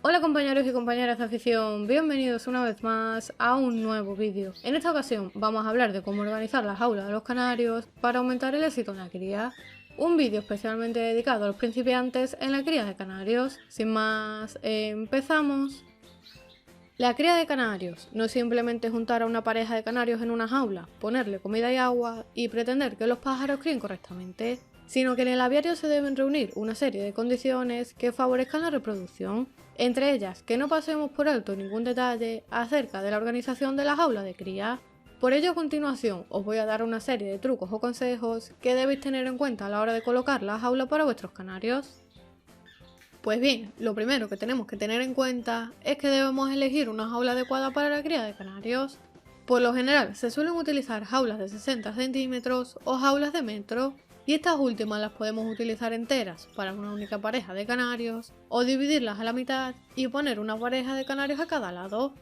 Hola compañeros y compañeras de afición, bienvenidos una vez más a un nuevo vídeo. En esta ocasión vamos a hablar de cómo organizar las jaulas de los canarios para aumentar el éxito en la cría. Un vídeo especialmente dedicado a los principiantes en la cría de canarios. Sin más, empezamos. La cría de canarios no es simplemente juntar a una pareja de canarios en una jaula, ponerle comida y agua y pretender que los pájaros críen correctamente, sino que en el aviario se deben reunir una serie de condiciones que favorezcan la reproducción, entre ellas que no pasemos por alto ningún detalle acerca de la organización de la jaula de cría. Por ello a continuación os voy a dar una serie de trucos o consejos que debéis tener en cuenta a la hora de colocar la jaula para vuestros canarios. Pues bien, lo primero que tenemos que tener en cuenta es que debemos elegir una jaula adecuada para la cría de canarios. Por lo general se suelen utilizar jaulas de 60 centímetros o jaulas de metro, y estas últimas las podemos utilizar enteras para una única pareja de canarios o dividirlas a la mitad y poner una pareja de canarios a cada lado.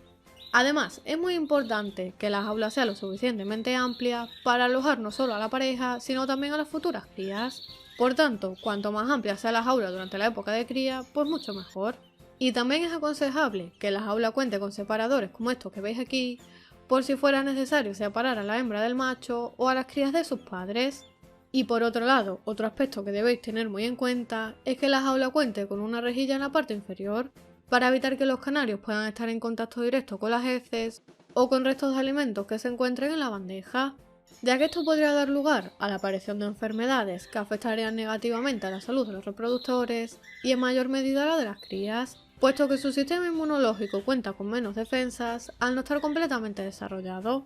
Además, es muy importante que la jaula sea lo suficientemente amplia para alojar no solo a la pareja, sino también a las futuras crías. Por tanto, cuanto más amplia sea la jaula durante la época de cría, pues mucho mejor. Y también es aconsejable que la jaula cuente con separadores como estos que veis aquí, por si fuera necesario separar a la hembra del macho o a las crías de sus padres. Y por otro lado, otro aspecto que debéis tener muy en cuenta es que la jaula cuente con una rejilla en la parte inferior, para evitar que los canarios puedan estar en contacto directo con las heces o con restos de alimentos que se encuentren en la bandeja, ya que esto podría dar lugar a la aparición de enfermedades que afectarían negativamente a la salud de los reproductores y en mayor medida a la de las crías, puesto que su sistema inmunológico cuenta con menos defensas al no estar completamente desarrollado.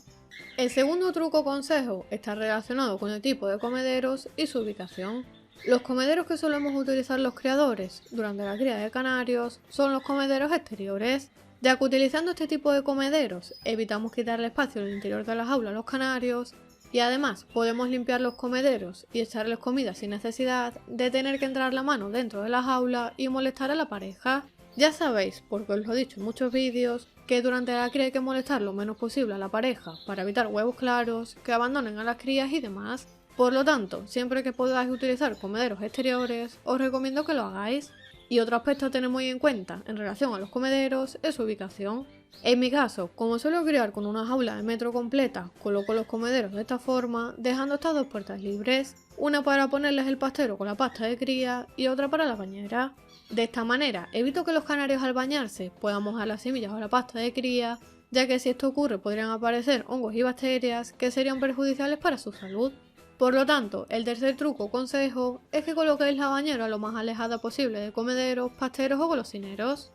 El segundo truco o consejo está relacionado con el tipo de comederos y su ubicación. Los comederos que solemos utilizar los criadores durante la cría de canarios son los comederos exteriores, ya que utilizando este tipo de comederos evitamos quitarle espacio en el interior de la jaula a los canarios y además podemos limpiar los comederos y echarles comida sin necesidad de tener que entrar la mano dentro de la jaula y molestar a la pareja. Ya sabéis, porque os lo he dicho en muchos vídeos, que durante la cría hay que molestar lo menos posible a la pareja para evitar huevos claros, que abandonen a las crías y demás. Por lo tanto, siempre que podáis utilizar comederos exteriores, os recomiendo que lo hagáis. Y otro aspecto a tener muy en cuenta en relación a los comederos es su ubicación. En mi caso, como suelo criar con una jaula de metro completa, coloco los comederos de esta forma, dejando estas dos puertas libres, una para ponerles el pastero con la pasta de cría y otra para la bañera. De esta manera evito que los canarios al bañarse puedan mojar las semillas o la pasta de cría, ya que si esto ocurre podrían aparecer hongos y bacterias que serían perjudiciales para su salud. Por lo tanto, el tercer truco o consejo es que coloquéis la bañera lo más alejada posible de comederos, pasteros o golosineros.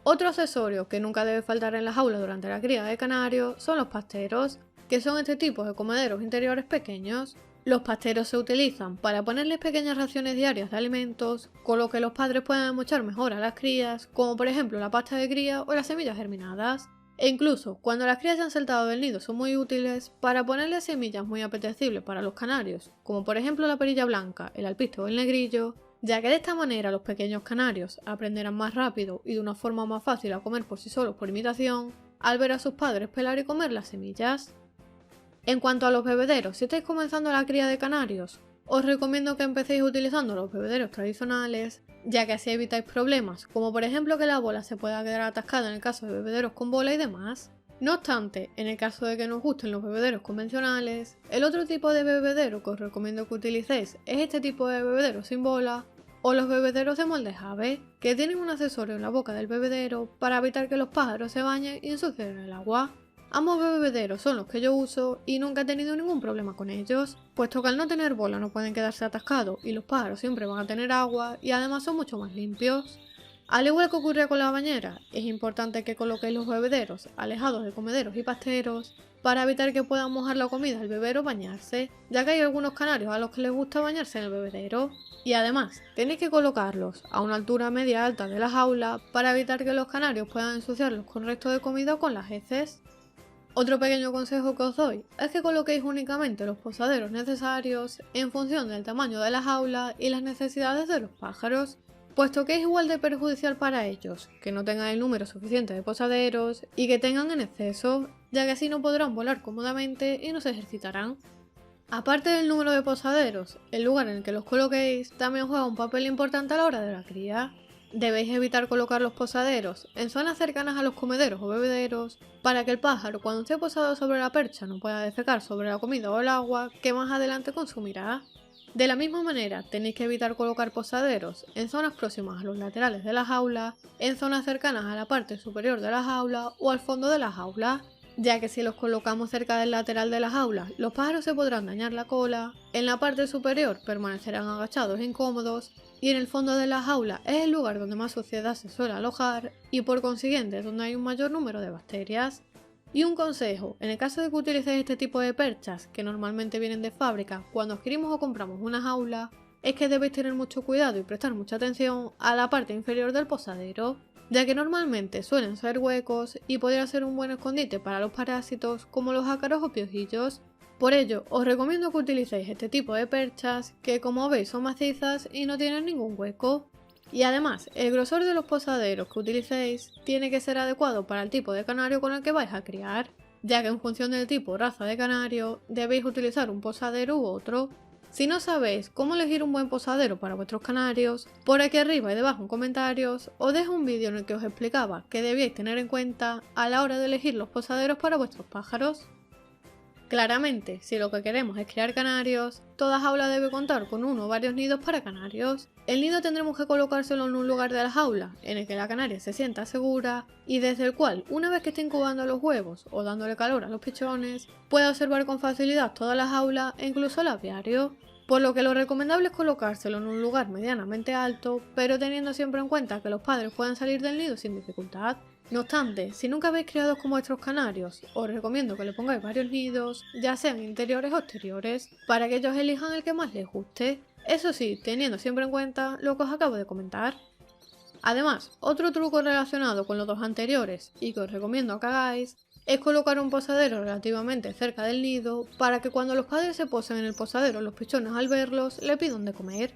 Otro accesorio que nunca debe faltar en la jaula durante la cría de canarios son los pasteros, que son este tipo de comederos interiores pequeños. Los pasteros se utilizan para ponerles pequeñas raciones diarias de alimentos, con lo que los padres pueden mochar mejor a las crías, como por ejemplo la pasta de cría o las semillas germinadas. E incluso cuando las crías se han saltado del nido son muy útiles para ponerles semillas muy apetecibles para los canarios, como por ejemplo la perilla blanca, el alpiste o el negrillo, ya que de esta manera los pequeños canarios aprenderán más rápido y de una forma más fácil a comer por sí solos por imitación, al ver a sus padres pelar y comer las semillas. En cuanto a los bebederos, si estáis comenzando la cría de canarios, os recomiendo que empecéis utilizando los bebederos tradicionales, ya que así evitáis problemas, como por ejemplo que la bola se pueda quedar atascada en el caso de bebederos con bola y demás. No obstante, en el caso de que no os gusten los bebederos convencionales, el otro tipo de bebedero que os recomiendo que utilicéis es este tipo de bebedero sin bola, o los bebederos de molde Jave, que tienen un accesorio en la boca del bebedero para evitar que los pájaros se bañen y ensucien el agua. Ambos bebederos son los que yo uso y nunca he tenido ningún problema con ellos, puesto que al no tener bola no pueden quedarse atascados y los pájaros siempre van a tener agua y además son mucho más limpios. Al igual que ocurre con la bañera, es importante que coloquéis los bebederos alejados de comederos y pasteros para evitar que puedan mojar la comida al beber o bañarse, ya que hay algunos canarios a los que les gusta bañarse en el bebedero. Y además, tenéis que colocarlos a una altura media alta de la jaula para evitar que los canarios puedan ensuciarlos con restos de comida o con las heces. Otro pequeño consejo que os doy es que coloquéis únicamente los posaderos necesarios en función del tamaño de la jaula y las necesidades de los pájaros, puesto que es igual de perjudicial para ellos que no tengan el número suficiente de posaderos y que tengan en exceso, ya que así no podrán volar cómodamente y no se ejercitarán. Aparte del número de posaderos, el lugar en el que los coloquéis también juega un papel importante a la hora de la cría. Debéis evitar colocar los posaderos en zonas cercanas a los comederos o bebederos para que el pájaro, cuando esté posado sobre la percha, no pueda defecar sobre la comida o el agua que más adelante consumirá. De la misma manera, tenéis que evitar colocar posaderos en zonas próximas a los laterales de la jaula, en zonas cercanas a la parte superior de la jaula o al fondo de la jaula, ya que si los colocamos cerca del lateral de la jaula, los pájaros se podrán dañar la cola, en la parte superior permanecerán agachados e incómodos, y en el fondo de la jaula es el lugar donde más suciedad se suele alojar y por consiguiente es donde hay un mayor número de bacterias. Y un consejo, en el caso de que utilicéis este tipo de perchas, que normalmente vienen de fábrica cuando adquirimos o compramos una jaula, es que debéis tener mucho cuidado y prestar mucha atención a la parte inferior del posadero, ya que normalmente suelen ser huecos y podría ser un buen escondite para los parásitos como los ácaros o piojillos. Por ello, os recomiendo que utilicéis este tipo de perchas que, como veis, son macizas y no tienen ningún hueco. Y además, el grosor de los posaderos que utilicéis tiene que ser adecuado para el tipo de canario con el que vais a criar, ya que en función del tipo o raza de canario debéis utilizar un posadero u otro. Si no sabéis cómo elegir un buen posadero para vuestros canarios, por aquí arriba y debajo en comentarios os dejo un vídeo en el que os explicaba qué debíais tener en cuenta a la hora de elegir los posaderos para vuestros pájaros. Claramente, si lo que queremos es criar canarios, toda jaula debe contar con uno o varios nidos para canarios. El nido tendremos que colocárselo en un lugar de la jaula en el que la canaria se sienta segura y desde el cual, una vez que esté incubando los huevos o dándole calor a los pichones, pueda observar con facilidad toda la jaula e incluso el apiario. Por lo que lo recomendable es colocárselo en un lugar medianamente alto, pero teniendo siempre en cuenta que los padres puedan salir del nido sin dificultad. No obstante, si nunca habéis criado con vuestros canarios, os recomiendo que le pongáis varios nidos, ya sean interiores o exteriores, para que ellos elijan el que más les guste. Eso sí, teniendo siempre en cuenta lo que os acabo de comentar. Además, otro truco relacionado con los dos anteriores y que os recomiendo que hagáis es colocar un posadero relativamente cerca del nido para que cuando los padres se posen en el posadero los pichones al verlos le pidan de comer.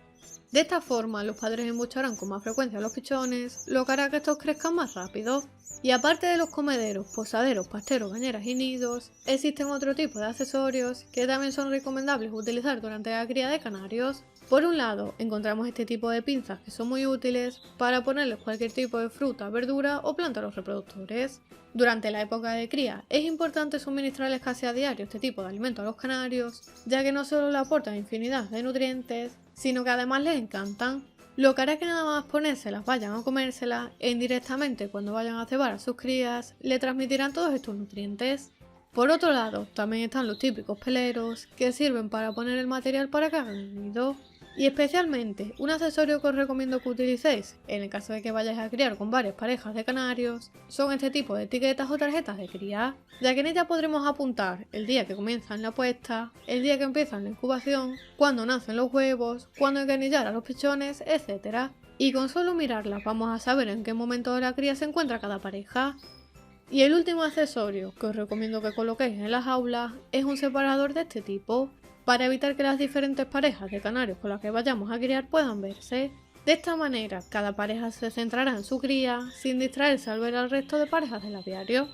De esta forma los padres embucharán con más frecuencia a los pichones, lo que hará que estos crezcan más rápido. Y aparte de los comederos, posaderos, pasteros, bañeras y nidos, existen otro tipo de accesorios que también son recomendables utilizar durante la cría de canarios. Por un lado, encontramos este tipo de pinzas que son muy útiles para ponerles cualquier tipo de fruta, verdura o planta a los reproductores. Durante la época de cría es importante suministrarles casi a diario este tipo de alimento a los canarios, ya que no solo le aportan infinidad de nutrientes, sino que además les encantan, lo que hará que nada más ponérselas vayan a comérselas e indirectamente cuando vayan a cebar a sus crías le transmitirán todos estos nutrientes. Por otro lado, también están los típicos peleros que sirven para poner el material para que hagan el nido. Y especialmente, un accesorio que os recomiendo que utilicéis en el caso de que vayáis a criar con varias parejas de canarios son este tipo de etiquetas o tarjetas de cría, ya que en ellas podremos apuntar el día que comienzan la puesta, el día que empiezan la incubación, cuándo nacen los huevos, cuándo hay que anillar a los pichones, etc. Y con solo mirarlas vamos a saber en qué momento de la cría se encuentra cada pareja. Y el último accesorio que os recomiendo que coloquéis en las jaulas es un separador de este tipo, para evitar que las diferentes parejas de canarios con las que vayamos a criar puedan verse. De esta manera, cada pareja se centrará en su cría, sin distraerse al ver al resto de parejas del aviario.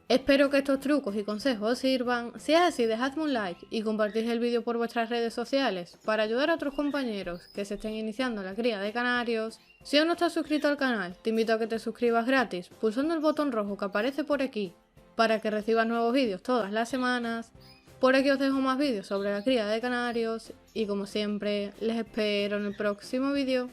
Espero que estos trucos y consejos os sirvan. Si es así, dejadme un like y compartid el vídeo por vuestras redes sociales para ayudar a otros compañeros que se estén iniciando la cría de canarios. Si aún no estás suscrito al canal, te invito a que te suscribas gratis pulsando el botón rojo que aparece por aquí para que recibas nuevos vídeos todas las semanas. Por aquí os dejo más vídeos sobre la cría de canarios y como siempre les espero en el próximo vídeo.